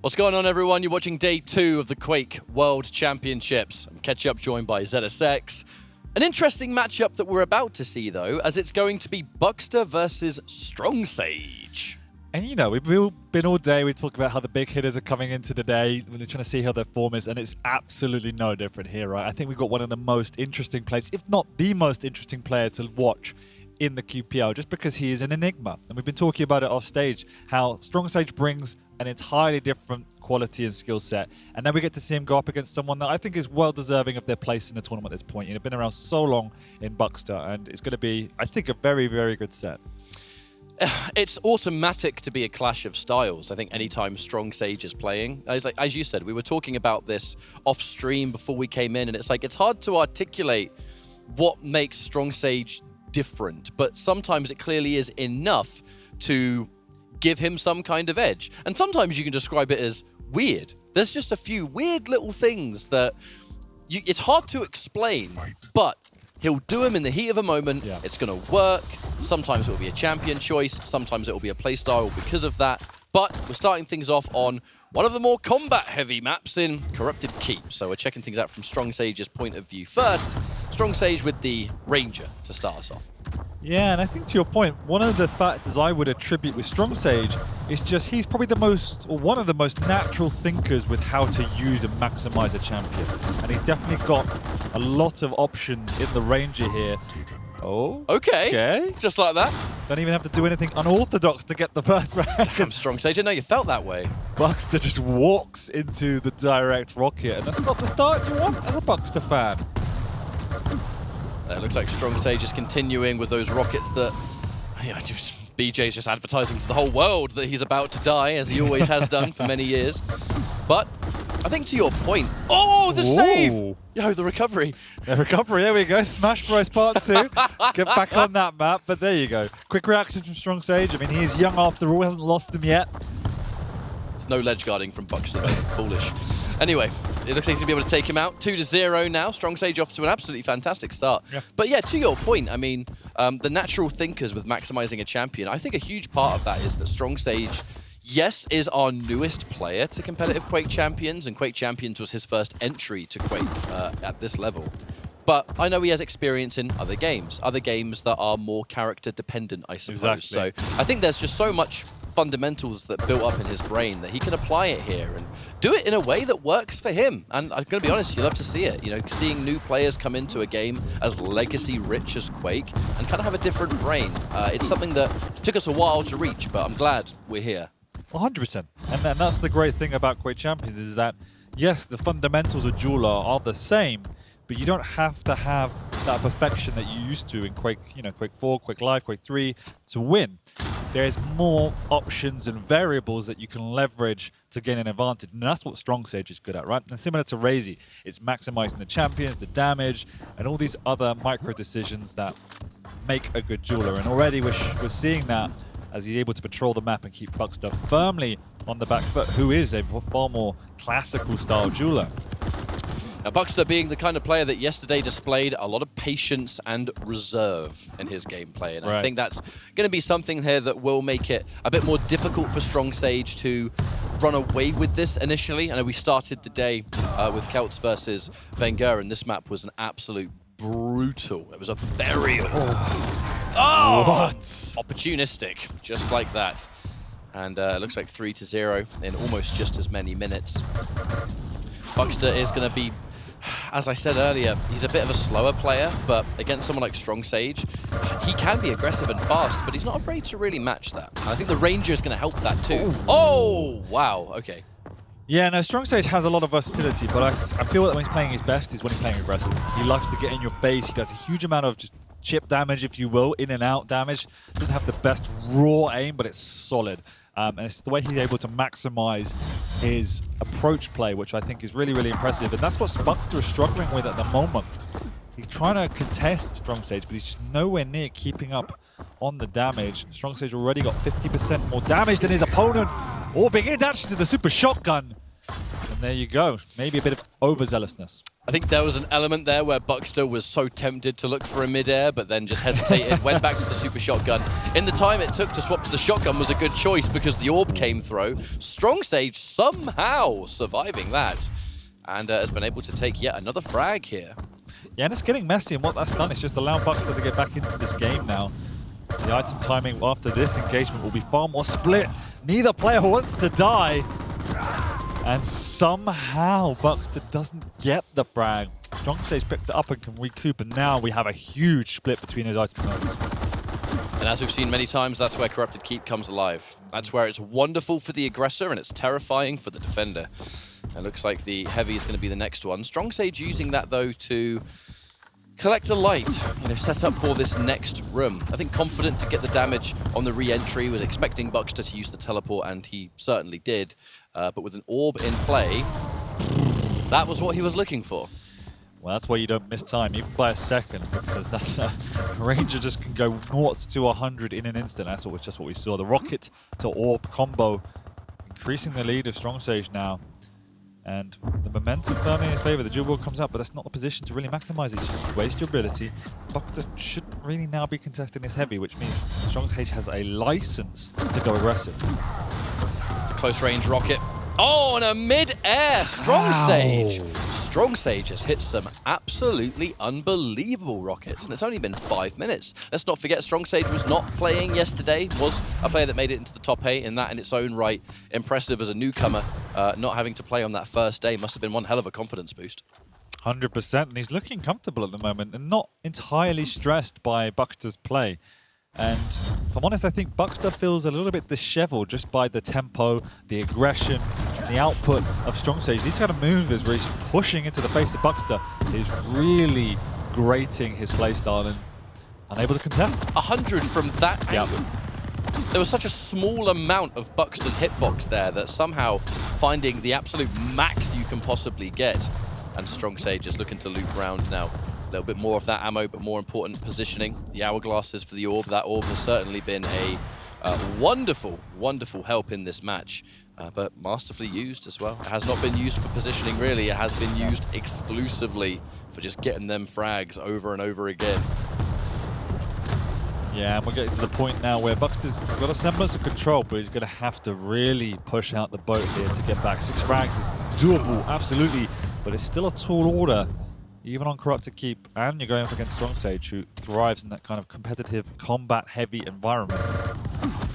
What's going on, everyone? You're watching day 2 of the Quake World Championships. I'm Ketchup, joined by ZSX. An interesting matchup that we're about to see, though, as it's going to be BUKSTER versus STRONGSAGE. And you know, we've been all day, we talk about how the big hitters are coming into the day, we're trying to see how their form is, and it's absolutely no different here, right? I think we've got one of the most interesting players, if not the most interesting player to watch in the QPL, just because he is an enigma. And we've been talking about it off stage, how STRONGSAGE brings an entirely different quality and skill set, and then we get to see him go up against someone that I think is well deserving of their place in the tournament at this point. You've been around so long in BUKSTER, and it's going to be, I think, a very, very good set. It's automatic to be a clash of styles. I think anytime STRONGSAGE is playing, as you said, we were talking about this off stream before we came in, and it's like it's hard to articulate what makes STRONGSAGE different, but sometimes it clearly is enough to give him some kind of edge. And sometimes you can describe it as weird. There's just a few weird little things that it's hard to explain, but he'll do them in the heat of a moment. Yeah. It's going to work. Sometimes it will be a champion choice. Sometimes it will be a playstyle because of that. But we're starting things off on one of the more combat-heavy maps in Corrupted Keep. So we're checking things out from STRONGSAGE's point of view first. STRONGSAGE with the Ranger to start us off. Yeah, and I think to your point, one of the factors I would attribute with STRONGSAGE is just he's probably the most, or one of the most natural thinkers with how to use and maximize a champion. And he's definitely got a lot of options in the Ranger here. Oh, okay. Just like that. Don't even have to do anything unorthodox to get the first round. Damn, STRONGSAGE, I know you felt that way. BUKSTER just walks into the direct rocket, and that's not the start you want as a BUKSTER fan. It looks like STRONGSAGE is continuing with those rockets that BJ's just advertising to the whole world that he's about to die, as he always has done for many years. But I think to your point, oh, the save! Yo, the recovery. The recovery, there we go. Smash Bros Part 2. Get back on that map, but there you go. Quick reaction from STRONGSAGE. I mean, he is young after all, hasn't lost them yet. There's no ledge guarding from BUKSTER, foolish. Anyway, it looks like he's going to be able to take him out. 2-0 now. STRONGSAGE off to an absolutely fantastic start. Yeah. But yeah, to your point, I mean, the natural thinkers with maximizing a champion, I think a huge part of that is that STRONGSAGE, yes, is our newest player to competitive Quake Champions, and Quake Champions was his first entry to Quake at this level. But I know he has experience in other games that are more character dependent, I suppose. Exactly. So I think there's just so much fundamentals that built up in his brain that he can apply it here and do it in a way that works for him. And I'm going to be honest, you love to see it. You know, seeing new players come into a game as legacy rich as Quake and kind of have a different brain. It's something that took us a while to reach, but I'm glad we're here. 100%. And that's the great thing about Quake Champions is that, yes, the fundamentals of Jeweler are the same, but you don't have to have that perfection that you used to in Quake, you know, Quake 4, Quake Live, Quake 3 to win. There's more options and variables that you can leverage to gain an advantage, and that's what STRONGSAGE is good at, right? And similar to Razy, it's maximizing the champions, the damage, and all these other micro decisions that make a good jeweler. And already we're seeing that as he's able to patrol the map and keep BUKSTER firmly on the back foot, who is a far more classical style jeweler. Now, BUKSTER being the kind of player that yesterday displayed a lot of patience and reserve in his gameplay. And I think that's going to be something here that will make it a bit more difficult for STRONGSAGE to run away with this initially. I know we started the day with Celts versus Wenger, and this map was an absolute brutal. It was a burial. What? Opportunistic, just like that. And it looks like 3-0 in almost just as many minutes. BUKSTER is going to be, as I said earlier, he's a bit of a slower player, but against someone like STRONGSAGE, he can be aggressive and fast, but he's not afraid to really match that. And I think the Ranger is going to help that too. Oh, wow, okay. Yeah, no, STRONGSAGE has a lot of versatility, but I feel that when he's playing his best is when he's playing aggressive. He likes to get in your face. He does a huge amount of just chip damage, if you will, in and out damage. Doesn't have the best raw aim, but it's solid. And it's the way he's able to maximize his approach play, which I think is really, really impressive. And that's what BUKSTER is struggling with at the moment. He's trying to contest STRONGSAGE, but he's just nowhere near keeping up on the damage. STRONGSAGE already got 50% more damage than his opponent. Oh, big hit actually to the super shotgun. And there you go. Maybe a bit of overzealousness. I think there was an element there where BUKSTER was so tempted to look for a mid-air, but then just hesitated, went back to the super shotgun. In the time it took to swap to the shotgun was a good choice because the orb came through. STRONGSAGE somehow surviving that and has been able to take yet another frag here. Yeah, and it's getting messy, and what that's done is just allow BUKSTER to get back into this game now. The item timing after this engagement will be far more split. Neither player wants to die. And somehow BUKSTER doesn't get the frag. STRONGSAGE picks it up and can recoup, and now we have a huge split between those item timings. And as we've seen many times, that's where Corrupted Keep comes alive. That's where it's wonderful for the aggressor and it's terrifying for the defender. It looks like the heavy is going to be the next one. STRONGSAGE using that though to collect a light, set up for this next room. I think confident to get the damage on the re-entry, was expecting BUKSTER to use the teleport, and he certainly did. But with an orb in play, that was what he was looking for. Well, that's why you don't miss time, even by a second, because that's a Ranger just can go 0 to 100 in an instant. That's just what we saw. The rocket to orb combo, increasing the lead of STRONGSAGE now. And the momentum firmly in his favor. The dual comes out, but that's not the position to really maximize it. Just waste your ability. BUKSTER shouldn't really now be contesting this heavy, which means STRONGSAGE has a license to go aggressive. The close range rocket. Oh, and a mid-air STRONGSAGE. STRONGSAGE has hit some absolutely unbelievable rockets, and it's only been 5 minutes. Let's not forget STRONGSAGE was not playing yesterday, was a player that made it into the top 8, and that in its own right, impressive as a newcomer, not having to play on that first day must have been one hell of a confidence boost. 100%, and he's looking comfortable at the moment and not entirely stressed by BUKSTER's play. And if I'm honest, I think BUKSTER feels a little bit disheveled just by the tempo, the aggression, the output of STRONGSAGE. These kind of moves where he's pushing into the face of BUKSTER is really grating his playstyle and unable to contest. 100 from that angle. There was such a small amount of BUKSTER's hitbox there that somehow finding the absolute max you can possibly get. And STRONGSAGE is looking to loop around now. A little bit more of that ammo, but more important, positioning. The hourglasses for the orb. That orb has certainly been a wonderful, wonderful help in this match, but masterfully used as well. It has not been used for positioning, really. It has been used exclusively for just getting them frags over and over again. Yeah, and we're getting to the point now where BUKSTER's got a semblance of control, but he's going to have to really push out the boat here to get back. 6 frags is doable, absolutely, but it's still a tall order. Even on Corrupted Keep, and you're going up against STRONGSAGE, who thrives in that kind of competitive, combat-heavy environment.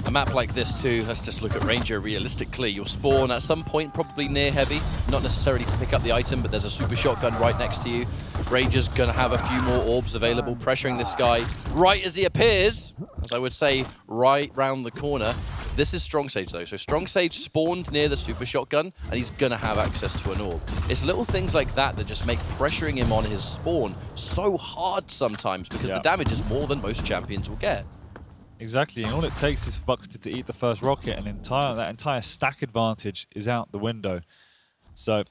A map like this too, let's just look at Ranger realistically. You'll spawn at some point probably near heavy, not necessarily to pick up the item, but there's a super shotgun right next to you. Ranger's gonna have a few more orbs available, pressuring this guy right as he appears, as I would say, right round the corner. This is STRONGSAGE though, so STRONGSAGE spawned near the super shotgun, and he's gonna have access to an orb. It's little things like that that just make pressuring him on his spawn so hard sometimes, because the damage is more than most champions will get. Exactly, and all it takes is for BUKSTER to eat the first rocket, and that entire stack advantage is out the window. So,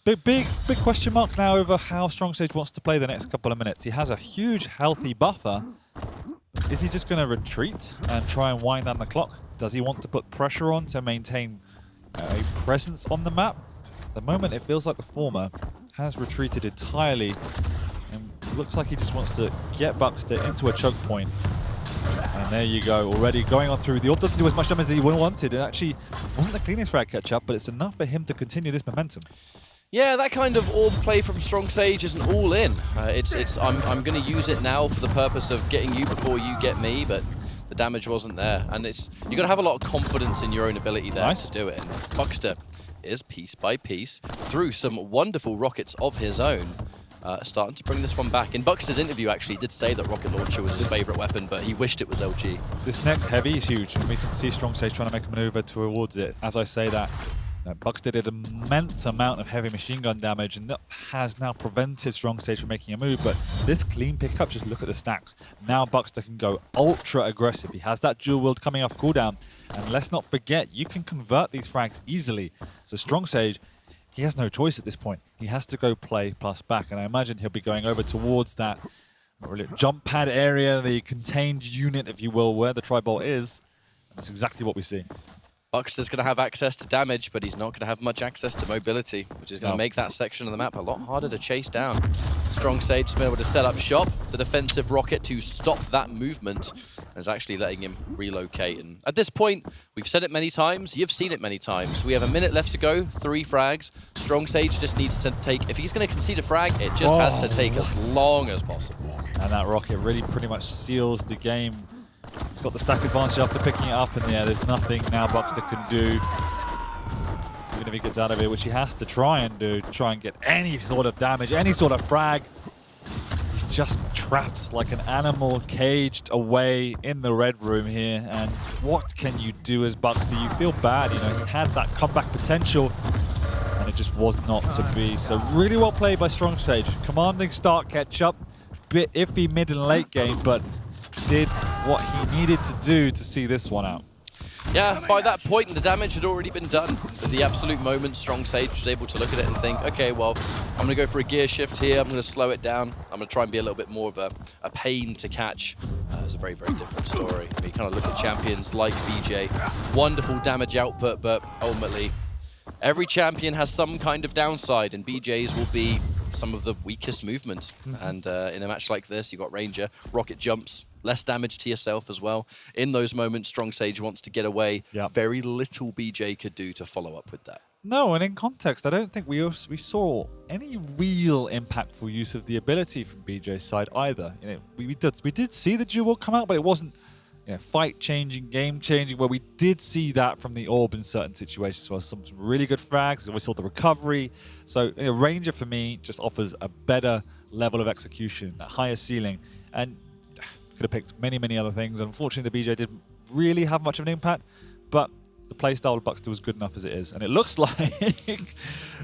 big question mark now over how STRONGSAGE wants to play the next couple of minutes. He has a huge healthy buffer. Is he just going to retreat and try and wind down the clock? Does he want to put pressure on to maintain a presence on the map? At the moment, it feels like the former has retreated entirely, and it looks like he just wants to get BUKSTER into a choke point. And there you go, already going on through. The orb doesn't do as much damage as he wanted. It actually wasn't the cleanest frag catch-up, but it's enough for him to continue this momentum. Yeah, that kind of orb play from STRONGSAGE isn't all in. I'm going to use it now for the purpose of getting you before you get me, but the damage wasn't there. And you've got to have a lot of confidence in your own ability there to do it. And BUKSTER is piece by piece through some wonderful rockets of his own. Starting to bring this one back. In BUKSTER's interview, actually, he did say that rocket launcher was his favorite weapon, but he wished it was LG. This next heavy is huge, and we can see STRONGSAGE trying to make a maneuver towards it. As I say that, BUKSTER did an immense amount of heavy machine gun damage, and that has now prevented STRONGSAGE from making a move. But this clean pickup, just look at the stacks. Now BUKSTER can go ultra aggressive. He has that dual wield coming off cooldown, and let's not forget, you can convert these frags easily. So STRONGSAGE, he has no choice at this point. He has to go play plus back, and I imagine he'll be going over towards that really jump pad area, the contained unit, if you will, where the tri-bolt is. And that's exactly what we see. BUKSTER's going to have access to damage, but he's not going to have much access to mobility, which is going to make that section of the map a lot harder to chase down. STRONGSAGE has been able to set up shop, the defensive rocket to stop that movement, and is actually letting him relocate. And at this point, we've said it many times, you've seen it many times. We have a minute left to go, 3 frags. STRONGSAGE just needs to take, if he's going to concede a frag, it just has to take as long as possible. And that rocket really pretty much seals the game. He's got the stack advantage after picking it up, and yeah, there's nothing now BUKSTER can do. Even if he gets out of it, which he has to try and do, try and get any sort of damage, any sort of frag. He's just trapped like an animal, caged away in the red room here. And what can you do as BUKSTER? You feel bad, you know, he had that comeback potential, and it just was not to be. So really well played by STRONGSAGE. Commanding start catch-up, bit iffy mid and late game, but did what he needed to do to see this one out. Yeah, by that point, the damage had already been done. At the absolute moment, STRONGSAGE was able to look at it and think, okay, well, I'm going to go for a gear shift here. I'm going to slow it down. I'm going to try and be a little bit more of a pain to catch. It's a very, very different story. You kind of look at champions like BJ. Wonderful damage output, but ultimately, every champion has some kind of downside, and BJ's will be some of the weakest movements. And in a match like this, you've got Ranger, rocket jumps, less damage to yourself as well. In those moments, STRONGSAGE wants to get away. Yep. Very little BJ could do to follow up with that. No, and in context, I don't think we saw any real impactful use of the ability from BJ's side either. You know, we did see the duel come out, but it wasn't, you know, fight-changing, game-changing, where we did see that from the orb in certain situations. So some really good frags. We saw the recovery. So you know, Ranger, for me, just offers a better level of execution, a higher ceiling. And could have picked many, many other things. Unfortunately, the BJ didn't really have much of an impact, but the playstyle of BUKSTER was good enough as it is. And it looks like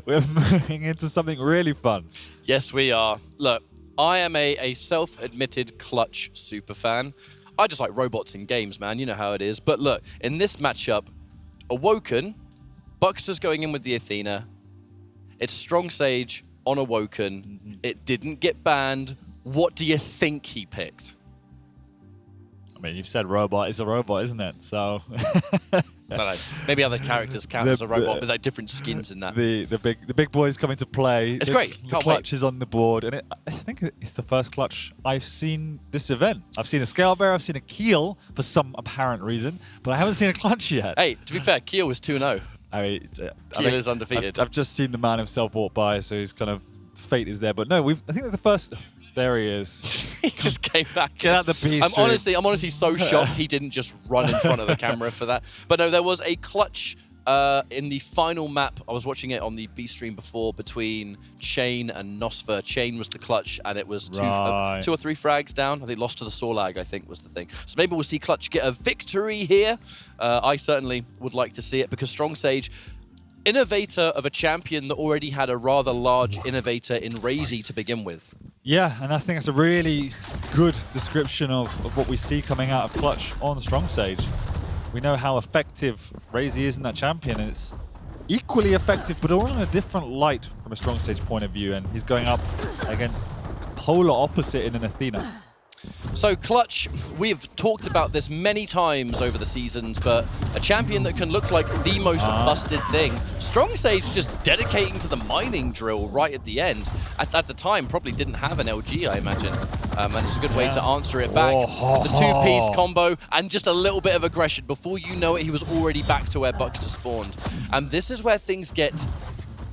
we're moving into something really fun. Yes, we are. Look, I am a self-admitted Clutch superfan. I just like robots in games, man. You know how it is. But look, in this matchup, Awoken, BUKSTER's going in with the Athena. It's STRONGSAGE on Awoken. It didn't get banned. What do you think he picked? I mean, you've said robot. It's a robot, isn't it? So I don't know. Maybe other characters count as a robot, but they're different skins in that. The big boys coming to play. It's great. Can't Clutch wait. is on the board, and I think it's the first Clutch I've seen this event. I've seen a Scale Bearer, I've seen a Keel for some apparent reason, but I haven't seen a Clutch yet. Hey, to be fair, Keel was 2-0. I mean, Keel is undefeated. I've just seen the man himself walk by, so his kind of fate is there. But no, I think that's the first. There he is. He just came back. Get out the beast. I'm honestly so shocked he didn't just run in front of the camera for that. But no, there was a Clutch in the final map. I was watching it on the B stream before between Chain and Nosfer. Chain was the Clutch, and it was 2 or 3 frags down. I think lost to the Sorlag, I think, was the thing. So maybe we'll see Clutch get a victory here. I certainly would like to see it, because STRONGSAGE, innovator of a champion that already had a rather large innovator in Razy to begin with. Yeah, and I think that's a really good description of what we see coming out of Clutch on STRONGSAGE. We know how effective Razy is in that champion, and it's equally effective, but all in a different light from a STRONGSAGE point of view, and he's going up against polar opposite in an Athena. So Clutch, we've talked about this many times over the seasons, but a champion that can look like the most busted thing. STRONGSAGE just dedicating to the mining drill right at the end. At the time, probably didn't have an LG, I imagine. And it's a good way to answer it back. The 2-piece combo and just a little bit of aggression. Before you know it, he was already back to where BUKSTER spawned. And this is where things get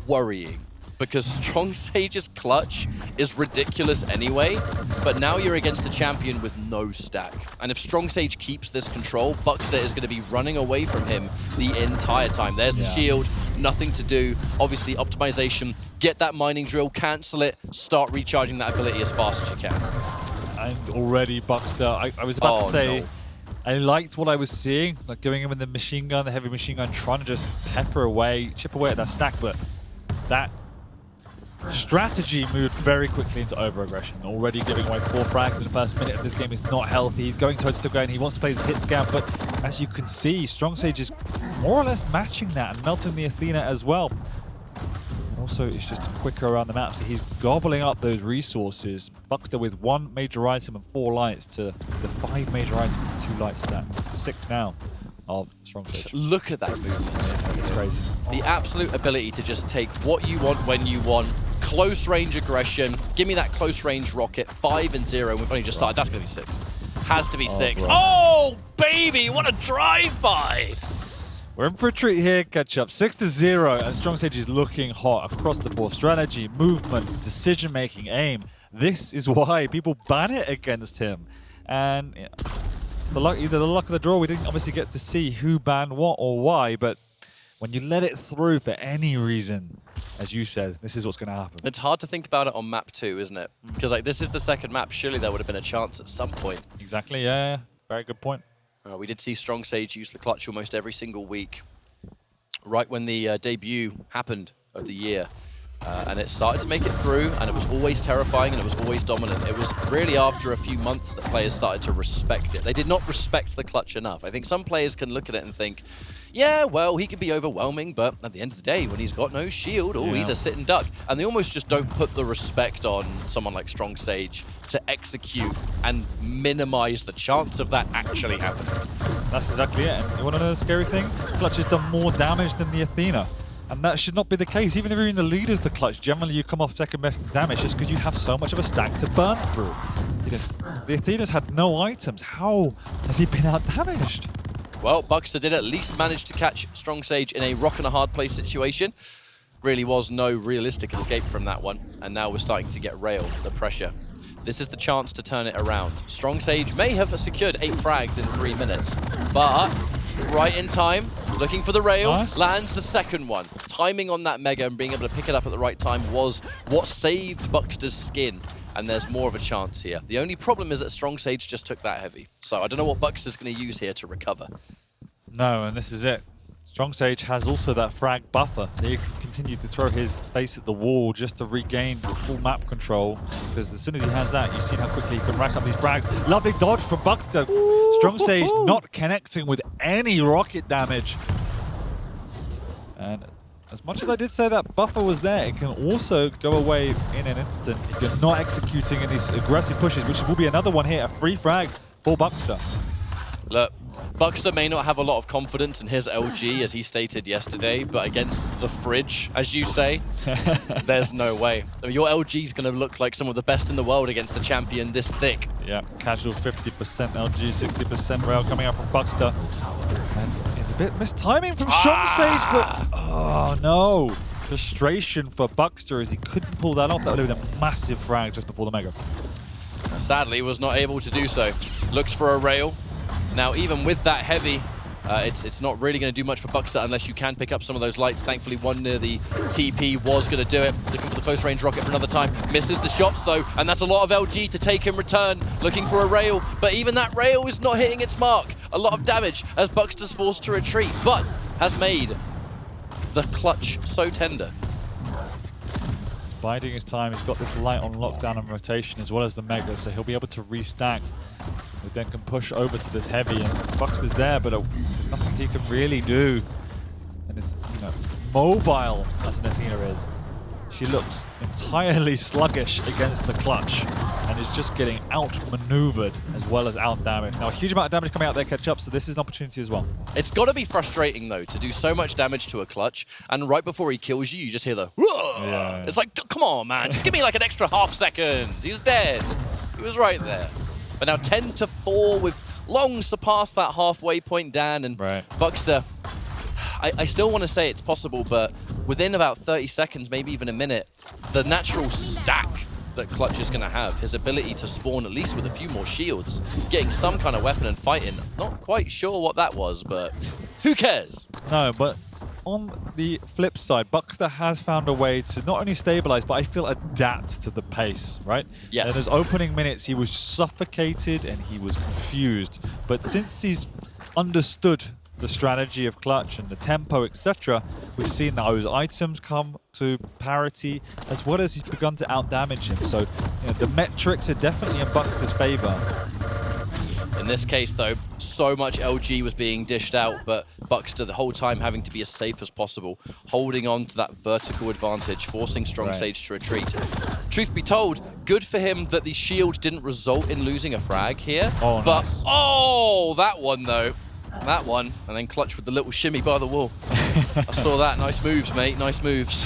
worrying, because STRONGSAGE's Clutch is ridiculous anyway, but now you're against a champion with no stack. And if STRONGSAGE keeps this control, BUKSTER is going to be running away from him the entire time. There's the shield, nothing to do. Obviously, optimization, get that mining drill, cancel it, start recharging that ability as fast as you can. And already BUKSTER, I was about to say, no. I liked what I was seeing, like going in with the machine gun, the heavy machine gun, trying to just pepper away, chip away at that stack, but that strategy moved very quickly into over-aggression. Already giving away 4 frags in the first minute of this game is not healthy. He's going toe-to-toe going. He wants to play the hit scam, but as you can see, STRONGSAGE is more or less matching that and melting the Athena as well. Also, it's just quicker around the map, so he's gobbling up those resources. BUKSTER with 1 major item and 4 lights to the 5 major items and 2 lights stack. 6 now. of STRONGSAGE. Look at that movement. It's crazy. The absolute ability to just take what you want when you want. Close range aggression. Give me that close range rocket. 5 and 0. We've only just started. That's going to be 6. Has to be 6. Bro. Oh, baby. What a drive-by. We're in for a treat here, catch up. 6-0, and STRONGSAGE is looking hot across the board. Strategy, movement, decision-making, aim. This is why people ban it against him. And you know, it's either the luck of the draw. We didn't obviously get to see who banned what or why, but when you let it through for any reason, as you said, this is what's going to happen. It's hard to think about it on map 2, isn't it? Because like this is the second map. Surely there would have been a chance at some point. Exactly, yeah. Very good point. We did see STRONGSAGE use the clutch almost every single week, right when the debut happened of the year. And it started to make it through, and it was always terrifying, and it was always dominant. It was really after a few months that players started to respect it. They did not respect the clutch enough. I think some players can look at it and think, yeah, well, he can be overwhelming, but at the end of the day, when he's got no shield, he's a sit and duck. And they almost just don't put the respect on someone like STRONGSAGE to execute and minimize the chance of that actually happening. That's exactly it. And you want to know the scary thing? Clutch has done more damage than the Athena. And that should not be the case. Even if you're in the lead as the clutch, generally you come off second best in damage just because you have so much of a stack to burn through. The Athena's had no items. How has he been out damaged? Well, BUKSTER did at least manage to catch STRONGSAGE in a rock and a hard place situation. Really was no realistic escape from that one. And now we're starting to get railed, the pressure. This is the chance to turn it around. STRONGSAGE may have secured 8 frags in 3 minutes, but right in time, looking for the rail, lands the second one. Timing on that Mega and being able to pick it up at the right time was what saved BUKSTER's skin, and there's more of a chance here. The only problem is that STRONGSAGE just took that heavy, so I don't know what BUKSTER's going to use here to recover. No, and this is it. STRONGSAGE has also that frag buffer, so he can continue to throw his face at the wall just to regain full map control. Because as soon as he has that, you've seen how quickly he can rack up these frags. Lovely dodge from BUKSTER. STRONGSAGE not connecting with any rocket damage. And as much as I did say that buffer was there, it can also go away in an instant if you're not executing in these aggressive pushes, which will be another one here, a free frag for BUKSTER. Look, BUKSTER may not have a lot of confidence in his LG, as he stated yesterday, but against the fridge, as you say, there's no way. I mean, your LG's going to look like some of the best in the world against a champion this thick. Yeah, casual 50% LG, 60% rail coming out from BUKSTER. And it's a bit mistiming from STRONGSAGE, but oh no. Frustration for BUKSTER as he couldn't pull that off. That would have been a massive frag just before the Mega. Sadly, was not able to do so. Looks for a rail. Now, even with that heavy, it's not really going to do much for BUKSTER unless you can pick up some of those lights. Thankfully, one near the TP was going to do it. Looking for the close range rocket for another time. Misses the shots, though, and that's a lot of LG to take in return. Looking for a rail, but even that rail is not hitting its mark. A lot of damage as BUKSTER's forced to retreat, but has made the clutch so tender. Biding his time, he's got this light on lockdown and rotation as well as the Mega, so he'll be able to restack. But then can push over to this heavy, and BUKSTER's there, but there's nothing he can really do. And it's, you know, mobile as an Athena is. She looks entirely sluggish against the clutch and is just getting outmaneuvered as well as outdamaged. Now, a huge amount of damage coming out there, catch up, so this is an opportunity as well. It's got to be frustrating, though, to do so much damage to a clutch, and right before he kills you, you just hear the whoa! Yeah. It's like, come on, man, just give me like an extra half second. He's dead. He was right there. But now 10-4, we've long surpassed that halfway point, Dan, and BUKSTER, I still want to say it's possible, but within about 30 seconds, maybe even a minute, the natural stack that Clutch is going to have, his ability to spawn at least with a few more shields, getting some kind of weapon and fighting. Not quite sure what that was, but who cares? No, but on the flip side, BUKSTER has found a way to not only stabilize, but I feel adapt to the pace, right? Yes. In those opening minutes, he was suffocated and he was confused. But since he's understood the strategy of Clutch and the tempo, etc., we've seen those items come to parity, as well as he's begun to outdamage him. So, you know, the metrics are definitely in BUKSTER's favor. In this case, though, so much LG was being dished out, but BUKSTER the whole time having to be as safe as possible, holding on to that vertical advantage, forcing STRONGSAGE to retreat. Truth be told, good for him that the shield didn't result in losing a frag here. Oh, but nice. oh, that one though. That one, and then clutch with the little shimmy by the wall. I saw that. Nice moves, mate. Nice moves.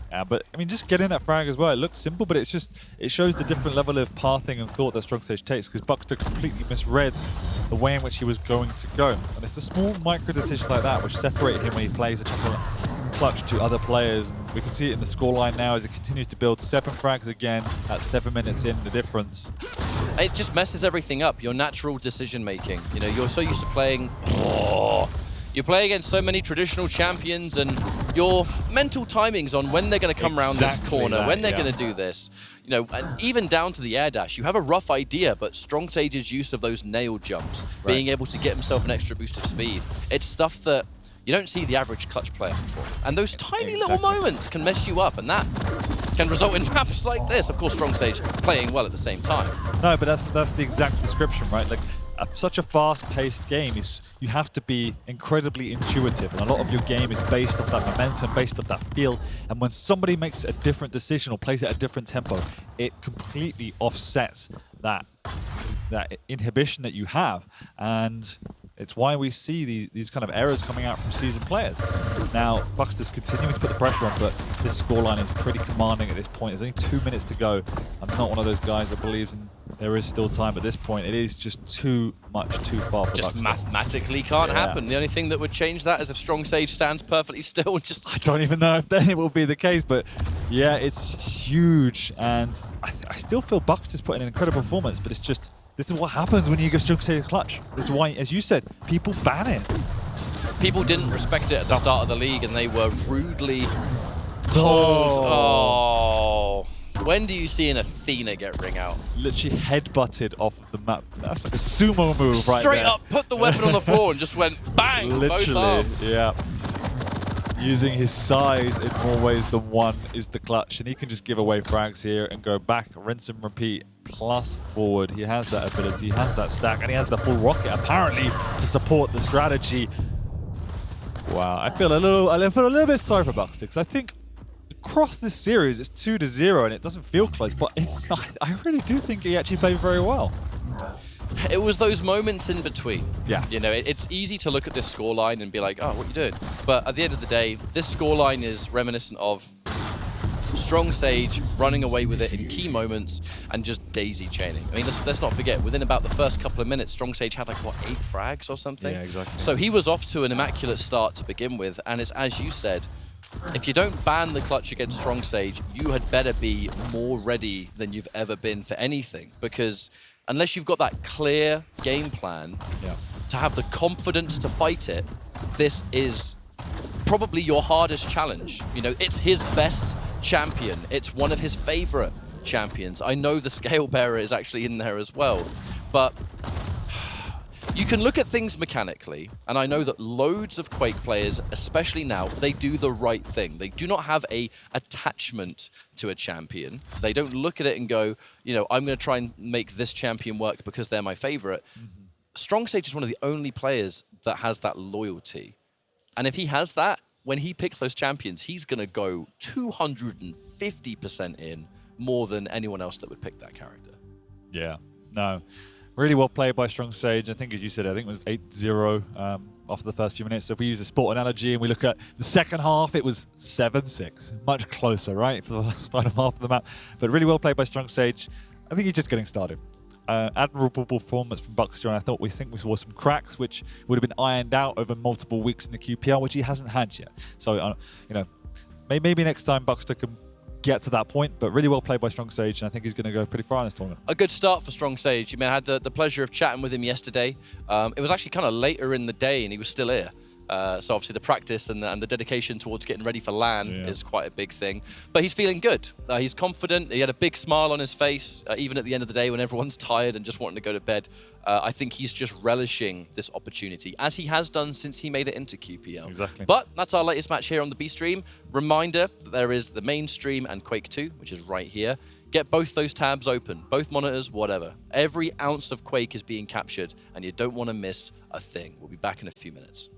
Yeah, but I mean, just getting that frag as well. It looks simple, but it shows the different level of pathing and thought that STRONGSAGE takes, because BUKSTER completely misread the way in which he was going to go. And it's a small micro decision like that which separated him when he plays a clutch to other players. And we can see it in the scoreline now as it continues to build. 7 frags again at 7 minutes in, the difference. It just messes everything up. Your natural decision making. You know, you're so used to playing. You play against so many traditional champions, and your mental timings on when they're going to come around this corner, when they're going to do this. You know, and even down to the air dash, you have a rough idea, but STRONGSAGE's use of those nail jumps, being able to get himself an extra boost of speed, it's stuff that you don't see the average clutch player before. And those tiny little moments can mess you up, and that can result in maps like this. Of course, STRONGSAGE playing well at the same time. No, but that's the exact description, right? Like, such a fast-paced game is you have to be incredibly intuitive, and a lot of your game is based off that momentum, based off that feel. And when somebody makes a different decision or plays at a different tempo, it completely offsets that inhibition that you have. And it's why we see these kind of errors coming out from seasoned players. Now, BUKSTER's continuing to put the pressure on, but this scoreline is pretty commanding at this point. There's only 2 minutes to go. I'm not one of those guys that believes in there is still time at this point. It is just too far for just BUKSTER. Mathematically can't happen. The only thing that would change that is if STRONGSAGE stands perfectly still and just... I don't even know if then it will be the case, but yeah, it's huge. And I still feel BUKSTER's putting an incredible performance, but it's just, this is what happens when you give STRONGSAGE a clutch. This is why, as you said, people ban it. People didn't respect it at the start of the league, and they were rudely told, oh. When do you see an Athena get ring out? Literally headbutted off of the map. That's like a sumo move right there. Straight up, put the weapon on the floor and just went bang, literally, both arms. Yeah. Using his size in more ways than one is the clutch, and he can just give away frags here and go back, rinse and repeat, plus forward. He has that ability, he has that stack, and he has the full rocket apparently to support the strategy. Wow, I feel a little bit sorry for BUKSTER, because I think across this series it's 2-0 and it doesn't feel close, but I really do think he actually played very well. It was those moments in between. Yeah. You know, it's easy to look at this scoreline and be like, oh, what are you doing? But at the end of the day, this scoreline is reminiscent of STRONGSAGE running away with it in key moments and just daisy chaining. I mean, let's not forget, within about the first couple of minutes, STRONGSAGE had like, what, 8 frags or something? Yeah, exactly. So he was off to an immaculate start to begin with, and it's as you said, if you don't ban the clutch against STRONGSAGE, you had better be more ready than you've ever been for anything, because unless you've got that clear game plan to have the confidence to fight it, this is probably your hardest challenge. You know, it's his best champion. It's one of his favorite champions. I know the Scale Bearer is actually in there as well, but you can look at things mechanically, and I know that loads of Quake players, especially now, they do the right thing. They do not have a attachment to a champion. They don't look at it and go, you know, I'm going to try and make this champion work because they're my favorite. STRONGSAGE is one of the only players that has that loyalty. And if he has that, when he picks those champions, he's going to go 250% in more than anyone else that would pick that character. Yeah, no. Really well played by STRONGSAGE. I think, as you said, I think it was 8-0 after the first few minutes. So if we use a sport analogy and we look at the second half, it was 7-6. Much closer, right, for the final half of the map. But really well played by STRONGSAGE. I think he's just getting started. Admirable performance from BUKSTER, and I think we saw some cracks which would have been ironed out over multiple weeks in the QPR, which he hasn't had yet. So, you know, maybe next time BUKSTER can get to that point, but really well played by STRONGSAGE, and I think he's going to go pretty far in this tournament. A good start for STRONGSAGE. I mean, I had the pleasure of chatting with him yesterday. It was actually kind of later in the day, and he was still here. So obviously the practice and the dedication towards getting ready for LAN is quite a big thing. But he's feeling good. He's confident. He had a big smile on his face, even at the end of the day when everyone's tired and just wanting to go to bed. I think he's just relishing this opportunity, as he has done since he made it into QPL. Exactly. But that's our latest match here on the B stream. Reminder that there is the main stream and Quake 2, which is right here. Get both those tabs open, both monitors, whatever. Every ounce of Quake is being captured, and you don't want to miss a thing. We'll be back in a few minutes.